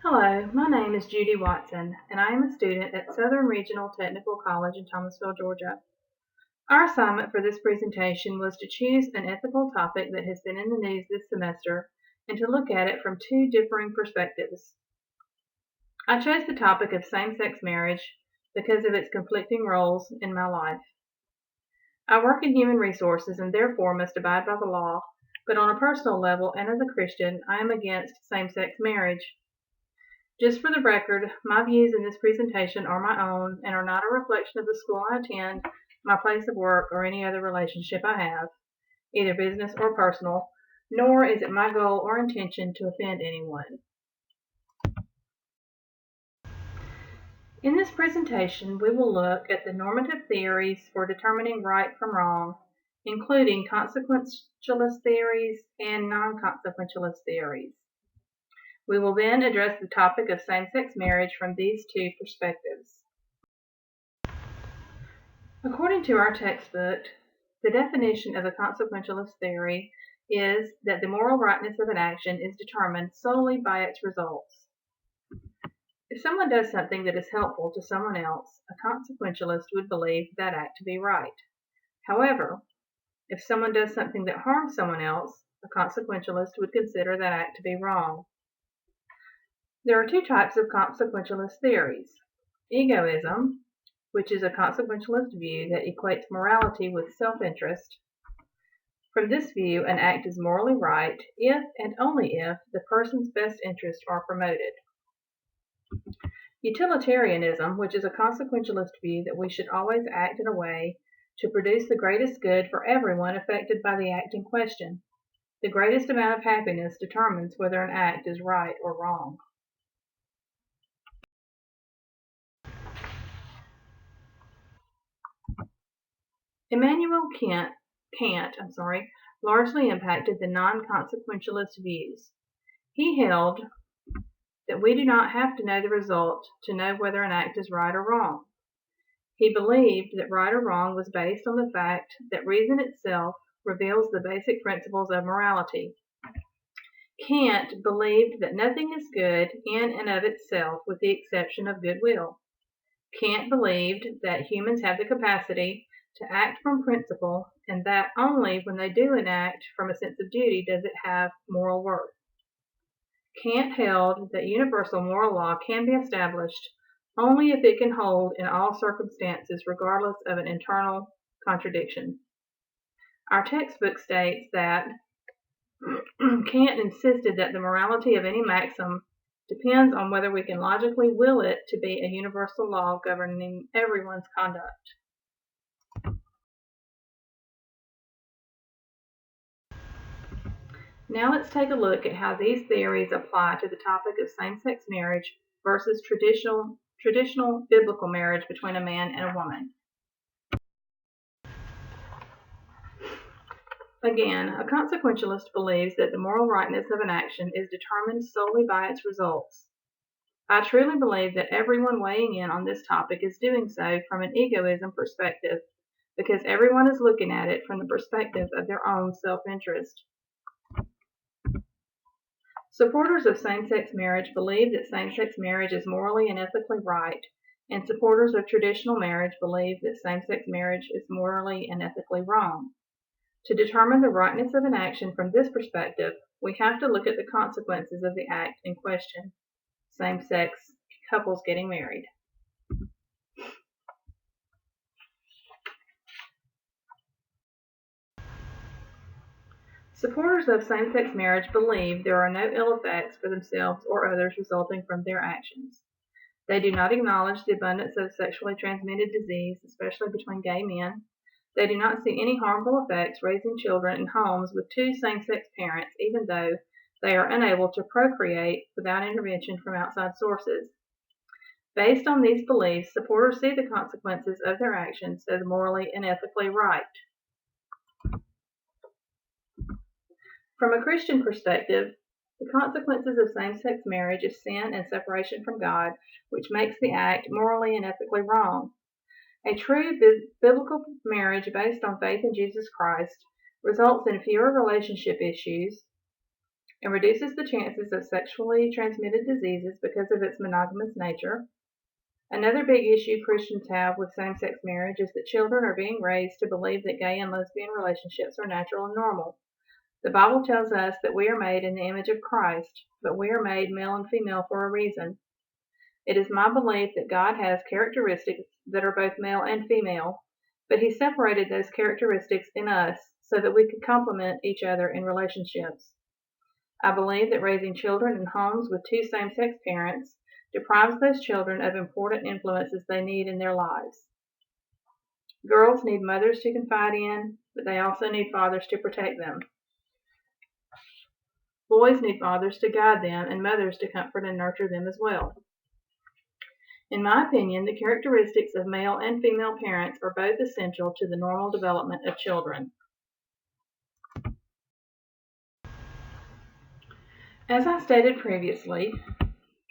Hello, my name is Judy Watson, and I am a student at Southern Regional Technical College in Thomasville, Georgia. Our assignment for this presentation was to choose an ethical topic that has been in the news this semester and to look at it from two differing perspectives. I chose the topic of same-sex marriage because of its conflicting roles in my life. I work in human resources and therefore must abide by the law, but on a personal level and as a Christian, I am against same-sex marriage. Just for the record, my views in this presentation are my own and are not a reflection of the school I attend, my place of work, or any other relationship I have, either business or personal, nor is it my goal or intention to offend anyone. In this presentation, we will look at the normative theories for determining right from wrong, including consequentialist theories and non-consequentialist theories. We will then address the topic of same-sex marriage from these two perspectives. According to our textbook, the definition of a consequentialist theory is that the moral rightness of an action is determined solely by its results. If someone does something that is helpful to someone else, a consequentialist would believe that act to be right. However, if someone does something that harms someone else, a consequentialist would consider that act to be wrong. There are two types of consequentialist theories: egoism, which is a consequentialist view that equates morality with self-interest. From this view, an act is morally right if and only if the person's best interests are promoted. Utilitarianism, which is a consequentialist view that we should always act in a way to produce the greatest good for everyone affected by the act in question. The greatest amount of happiness determines whether an act is right or wrong. Immanuel Kant largely impacted the non-consequentialist views. He held that we do not have to know the result to know whether an act is right or wrong. He believed that right or wrong was based on the fact that reason itself reveals the basic principles of morality. Kant believed that nothing is good in and of itself with the exception of goodwill. Kant believed that humans have the capacity to act from principle and that only when they do an act from a sense of duty does it have moral worth. Kant held that universal moral law can be established only if it can hold in all circumstances regardless of an internal contradiction. Our textbook states that Kant insisted that the morality of any maxim depends on whether we can logically will it to be a universal law governing everyone's conduct. Now let's take a look at how these theories apply to the topic of same-sex marriage versus traditional biblical marriage between a man and a woman. Again, a consequentialist believes that the moral rightness of an action is determined solely by its results. I truly believe that everyone weighing in on this topic is doing so from an egoism perspective, because everyone is looking at it from the perspective of their own self-interest. Supporters of same-sex marriage believe that same-sex marriage is morally and ethically right, and supporters of traditional marriage believe that same-sex marriage is morally and ethically wrong. To determine the rightness of an action from this perspective, we have to look at the consequences of the act in question: same-sex couples getting married. Supporters of same-sex marriage believe there are no ill effects for themselves or others resulting from their actions. They do not acknowledge the abundance of sexually transmitted disease, especially between gay men. They do not see any harmful effects raising children in homes with two same-sex parents, even though they are unable to procreate without intervention from outside sources. Based on these beliefs, supporters see the consequences of their actions as morally and ethically right. From a Christian perspective, the consequences of same-sex marriage is sin and separation from God, which makes the act morally and ethically wrong. A true biblical marriage based on faith in Jesus Christ results in fewer relationship issues, and reduces the chances of sexually transmitted diseases because of its monogamous nature. Another big issue Christians have with same-sex marriage is that children are being raised to believe that gay and lesbian relationships are natural and normal. The Bible tells us that we are made in the image of Christ, but we are made male and female for a reason. It is my belief that God has characteristics that are both male and female, but He separated those characteristics in us so that we could complement each other in relationships. I believe that raising children in homes with two same-sex parents deprives those children of important influences they need in their lives. Girls need mothers to confide in, but they also need fathers to protect them. Boys need fathers to guide them and mothers to comfort and nurture them as well. In my opinion, the characteristics of male and female parents are both essential to the normal development of children. As I stated previously,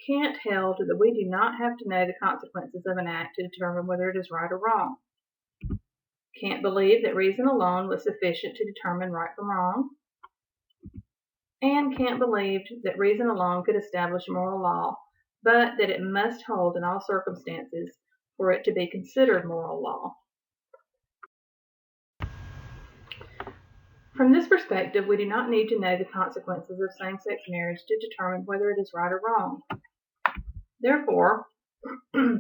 Kant held that we do not have to know the consequences of an act to determine whether it is right or wrong. Kant believed that reason alone was sufficient to determine right from wrong, and Kant believed that reason alone could establish moral law, but that it must hold in all circumstances for it to be considered moral law. From this perspective, we do not need to know the consequences of same-sex marriage to determine whether it is right or wrong. Therefore,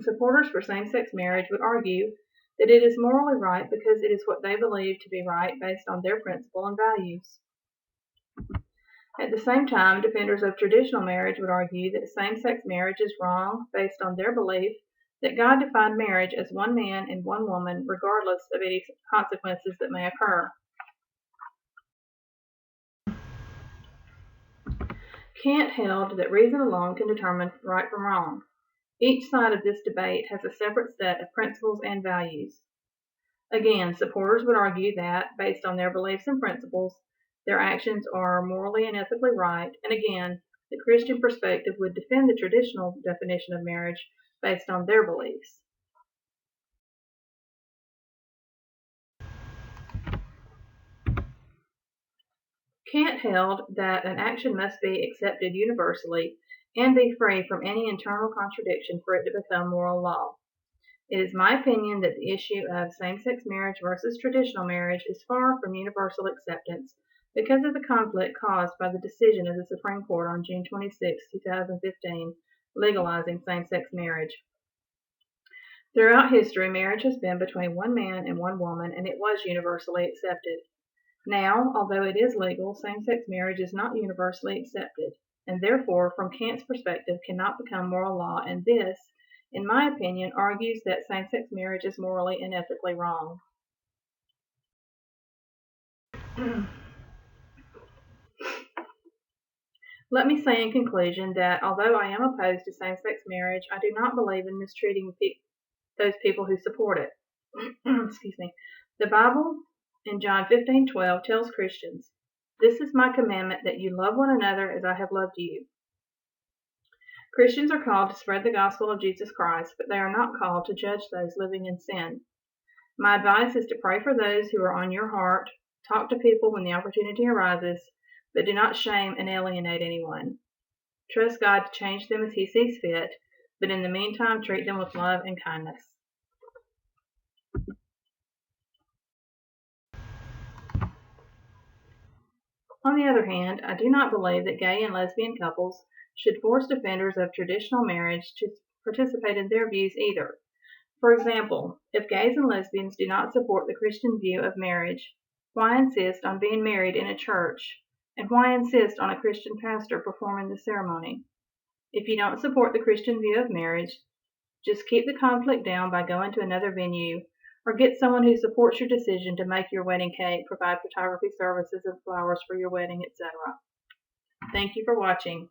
supporters for same-sex marriage would argue that it is morally right because it is what they believe to be right based on their principle and values. At the same time, defenders of traditional marriage would argue that same-sex marriage is wrong based on their belief that God defined marriage as one man and one woman regardless of any consequences that may occur. Kant held that reason alone can determine right from wrong. Each side of this debate has a separate set of principles and values. Again, supporters would argue that, based on their beliefs and principles, their actions are morally and ethically right, and again, the Christian perspective would defend the traditional definition of marriage based on their beliefs. Kant held that an action must be accepted universally and be free from any internal contradiction for it to become moral law. It is my opinion that the issue of same-sex marriage versus traditional marriage is far from universal acceptance because of the conflict caused by the decision of the Supreme Court on June 26, 2015, legalizing same-sex marriage. Throughout history, marriage has been between one man and one woman, and it was universally accepted. Now, although it is legal, same-sex marriage is not universally accepted, and therefore, from Kant's perspective, cannot become moral law, and this, in my opinion, argues that same-sex marriage is morally and ethically wrong. Let me say in conclusion that although I am opposed to same-sex marriage, I do not believe in mistreating those people who support it. Excuse me. The Bible in John 15:12 tells Christians, "This is my commandment, that you love one another as I have loved you." Christians are called to spread the gospel of Jesus Christ, but they are not called to judge those living in sin. My advice is to pray for those who are on your heart, talk to people when the opportunity arises, but do not shame and alienate anyone. Trust God to change them as He sees fit, but in the meantime, treat them with love and kindness. On the other hand, I do not believe that gay and lesbian couples should force defenders of traditional marriage to participate in their views either. For example, if gays and lesbians do not support the Christian view of marriage, why insist on being married in a church? And why insist on a Christian pastor performing the ceremony? If you don't support the Christian view of marriage, just keep the conflict down by going to another venue, or get someone who supports your decision to make your wedding cake, provide photography services and flowers for your wedding, etc. Thank you for watching.